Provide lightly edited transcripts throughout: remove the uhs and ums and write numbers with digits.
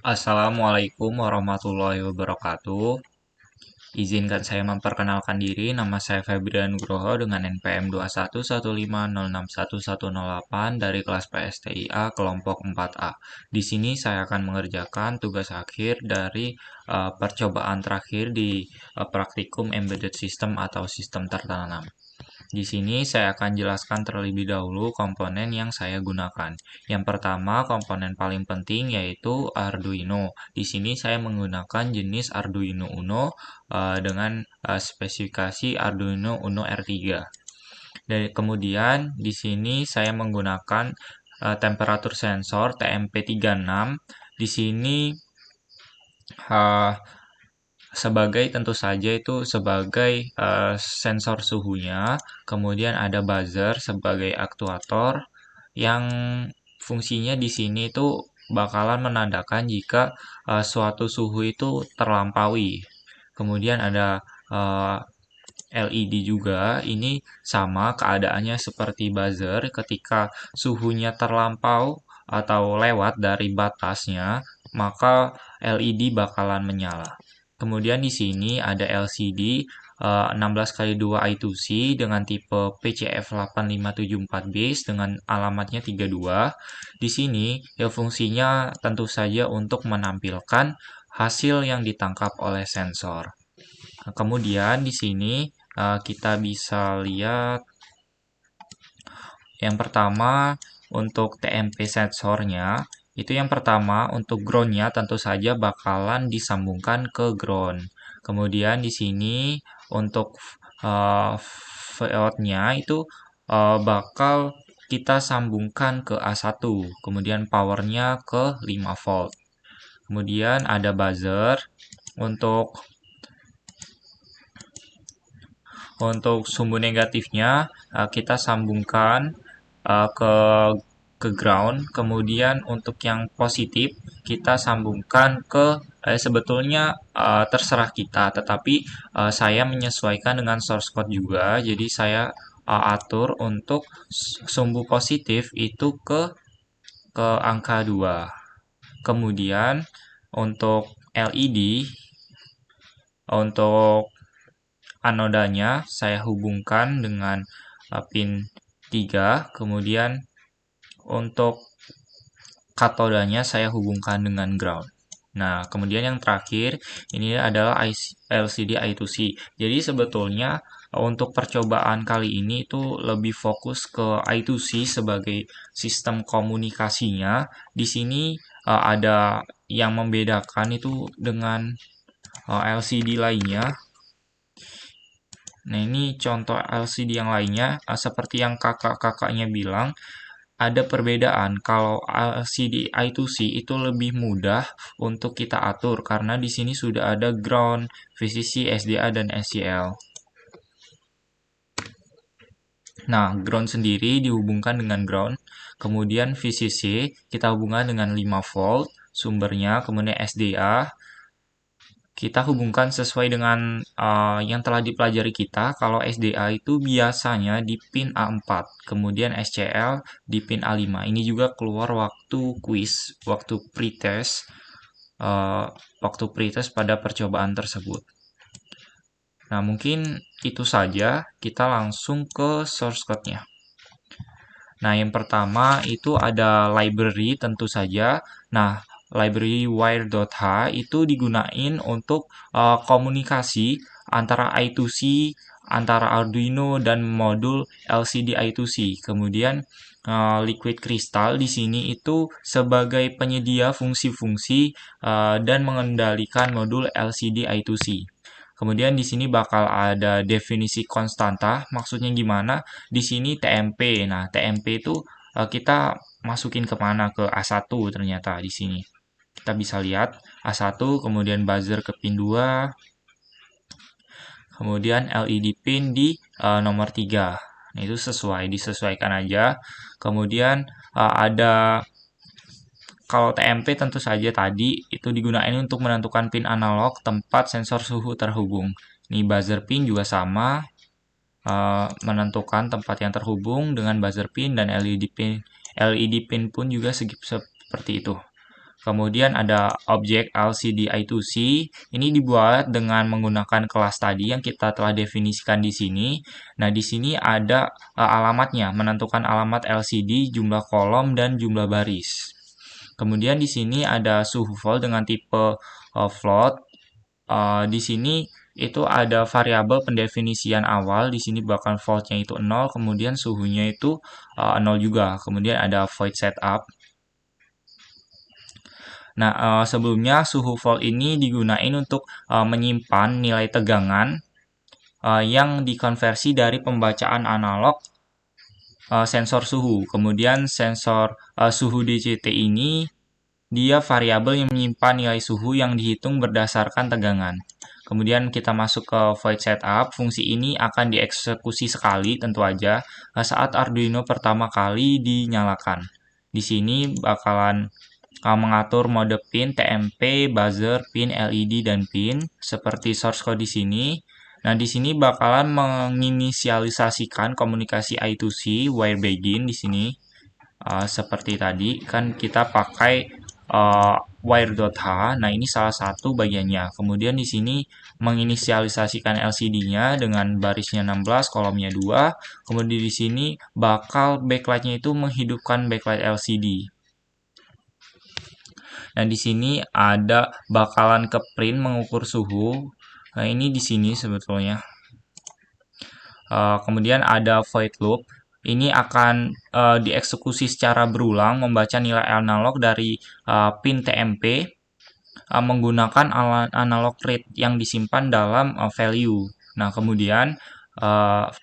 Assalamualaikum warahmatullahi wabarakatuh. Izinkan saya memperkenalkan diri. Nama saya Febrian Nugroho dengan NPM 21150611108 dari kelas PSTIA kelompok 4A. Di sini saya akan mengerjakan tugas akhir dari percobaan terakhir di praktikum embedded system atau sistem tertanam. Di sini saya akan jelaskan terlebih dahulu komponen yang saya gunakan. Yang pertama, komponen paling penting yaitu Arduino. Di sini saya menggunakan jenis Arduino Uno dengan spesifikasi Arduino Uno R3. Dan kemudian di sini saya menggunakan temperatur sensor TMP36. Di sini uh, sebagai tentu saja itu sebagai sensor suhunya, kemudian ada buzzer sebagai aktuator yang fungsinya di sini itu bakalan menandakan jika suatu suhu itu terlampaui. Kemudian ada uh, LED juga, ini sama keadaannya seperti buzzer ketika suhunya terlampau atau lewat dari batasnya, maka LED bakalan menyala. Kemudian di sini ada LCD 16x2 I2C dengan tipe PCF8574 base dengan alamatnya 32. Di sini ya fungsinya tentu saja untuk menampilkan hasil yang ditangkap oleh sensor. Nah, kemudian di sini kita bisa lihat yang pertama untuk TMP sensornya itu yang pertama untuk groundnya tentu saja bakalan disambungkan ke ground. Kemudian di sini untuk uh, VOUT-nya itu bakal kita sambungkan ke A1. Kemudian powernya ke 5 volt. Kemudian ada buzzer untuk sumbu negatifnya kita sambungkan ke ground. Kemudian untuk yang positif kita sambungkan ke sebetulnya terserah kita, tetapi saya menyesuaikan dengan source code juga. Jadi saya atur untuk sumbu positif itu ke angka 2. Kemudian untuk LED untuk anodanya saya hubungkan dengan pin 3, kemudian untuk katodanya saya hubungkan dengan ground. Nah, kemudian yang terakhir ini adalah LCD I2C. Jadi sebetulnya untuk percobaan kali ini itu lebih fokus ke I2C sebagai sistem komunikasinya. Di sini ada yang membedakan itu dengan LCD lainnya. Nah, ini contoh LCD yang lainnya, seperti yang kakak-kakaknya bilang, ada perbedaan. Kalau LCD I2C itu lebih mudah untuk kita atur, karena di sini sudah ada ground, VCC, SDA, dan SCL. Nah, ground sendiri dihubungkan dengan ground, kemudian VCC kita hubungkan dengan 5 volt, sumbernya, kemudian SDA, kita hubungkan sesuai dengan yang telah dipelajari kita. Kalau SDA itu biasanya di pin A4, kemudian SCL di pin A5. Ini juga keluar waktu quiz, waktu pretest pada percobaan tersebut. Nah, mungkin itu saja. Kita langsung ke source code-nya. Nah, yang pertama itu ada library tentu saja. Nah, library wire.h itu digunain untuk komunikasi antara I2C, antara Arduino dan modul LCD I2C. Kemudian Liquid Crystal di sini itu sebagai penyedia fungsi-fungsi dan mengendalikan modul LCD I2C. Kemudian di sini bakal ada definisi konstanta, maksudnya gimana? Di sini TMP. Nah, TMP itu kita masukin kemana? Ke A1 ternyata di sini. Kita bisa lihat A1, kemudian buzzer ke pin 2, kemudian LED pin di nomor 3. Nah, itu disesuaikan aja. Kemudian ada kalau TMP tentu saja tadi itu digunakan untuk menentukan pin analog tempat sensor suhu terhubung. Ini buzzer pin juga sama, menentukan tempat yang terhubung dengan buzzer pin dan LED pin pun juga seperti itu. Kemudian ada objek LCD I2C. Ini dibuat dengan menggunakan kelas tadi yang kita telah definisikan di sini. Nah, di sini ada alamatnya, menentukan alamat LCD, jumlah kolom, dan jumlah baris. Kemudian di sini ada suhu volt dengan tipe float. Di sini itu ada variabel pendefinisian awal. Di sini bahkan voltnya itu 0, kemudian suhunya itu 0 juga. Kemudian ada void setup. Nah, sebelumnya suhu volt ini digunakan untuk menyimpan nilai tegangan yang dikonversi dari pembacaan analog sensor suhu. Kemudian sensor suhu DCT ini dia variabel yang menyimpan nilai suhu yang dihitung berdasarkan tegangan. Kemudian kita masuk ke void setup. Fungsi ini akan dieksekusi sekali tentu aja saat Arduino pertama kali dinyalakan. Di sini bakalan mengatur mode pin, TMP, buzzer, pin, LED, dan pin seperti source code di sini. Nah, di sini bakalan menginisialisasikan komunikasi I2C wire begin di sini. Seperti tadi kan kita pakai wire.h. Nah, ini salah satu bagiannya. Kemudian di sini menginisialisasikan LCD-nya dengan barisnya 16, kolomnya 2. Kemudian di sini bakal backlight-nya itu menghidupkan backlight LCD. Nah, di sini ada bakalan ke print mengukur suhu. Nah, ini di sini sebetulnya. Kemudian ada void loop. Ini akan dieksekusi secara berulang membaca nilai analog dari pin TMP menggunakan analog read yang disimpan dalam value. Nah, kemudian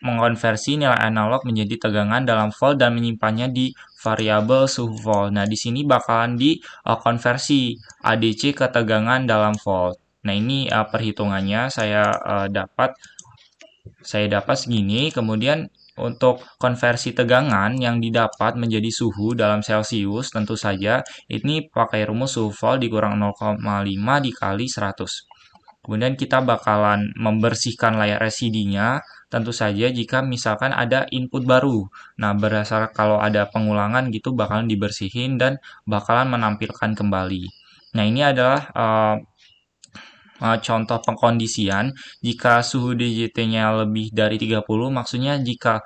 mengkonversi nilai analog menjadi tegangan dalam volt dan menyimpannya di variabel suhu volt. Nah, di sini bakalan dikonversi ADC ke tegangan dalam volt. Nah, ini perhitungannya saya dapat segini. Kemudian untuk konversi tegangan yang didapat menjadi suhu dalam Celcius, tentu saja ini pakai rumus suhu volt dikurang 0,5 dikali 100. Kemudian kita bakalan membersihkan layar LCD-nya, tentu saja jika misalkan ada input baru. Nah, berdasarkan kalau ada pengulangan gitu bakalan dibersihin dan bakalan menampilkan kembali. Nah, ini adalah contoh pengkondisian. Jika suhu DJT-nya lebih dari 30, maksudnya jika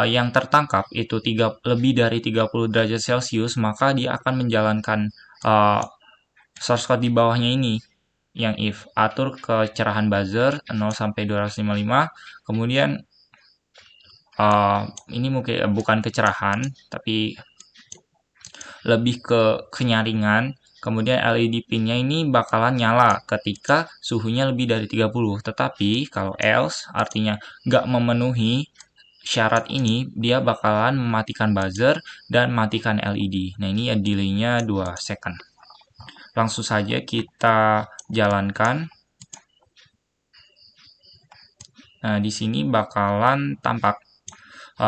yang tertangkap itu lebih dari 30 derajat Celcius, maka dia akan menjalankan source code di bawahnya ini. Yang if atur kecerahan buzzer 0 sampai 255. Kemudian ini mungkin bukan kecerahan, tapi lebih ke kenyaringan. Kemudian LED pinnya ini bakalan nyala ketika suhunya lebih dari 30. Tetapi kalau else artinya nggak memenuhi syarat ini, dia bakalan mematikan buzzer dan matikan LED. Nah, ini ya delay-nya 2 second. Langsung saja kita jalankan. Nah, di sini bakalan tampak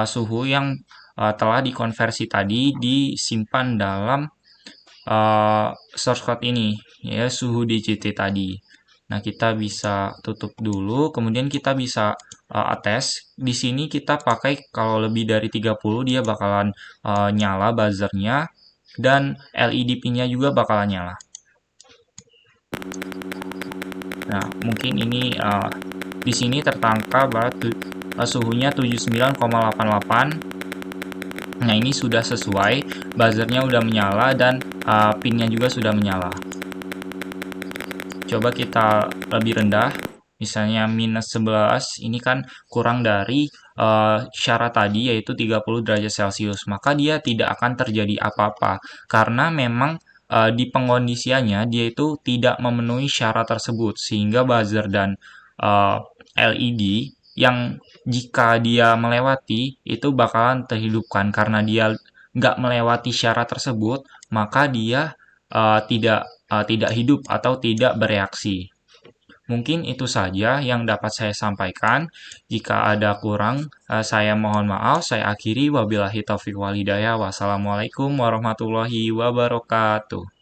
suhu yang telah dikonversi tadi disimpan dalam source code ini, ya, suhu DCT tadi. Nah, kita bisa tutup dulu, kemudian kita bisa attest. Di sini kita pakai kalau lebih dari 30 dia bakalan nyala buzzernya dan LED pin-nya juga bakalan nyala. Nah, mungkin ini di sini tertangkap suhunya 79,88. Nah, ini sudah sesuai, buzzernya udah menyala dan pinnya juga sudah menyala. Coba kita lebih rendah, misalnya minus 11, ini kan kurang dari syarat tadi yaitu 30 derajat Celcius. Maka dia tidak akan terjadi apa-apa karena memang di pengkondisiannya dia itu tidak memenuhi syarat tersebut, sehingga buzzer dan LED yang jika dia melewati itu bakalan terhidupkan. Karena dia nggak melewati syarat tersebut, maka dia tidak hidup atau tidak bereaksi. Mungkin itu saja yang dapat saya sampaikan. Jika ada kurang, saya mohon maaf. Saya akhiri. Wabillahi taufiq wal hidayah. Wassalamualaikum warahmatullahi wabarakatuh.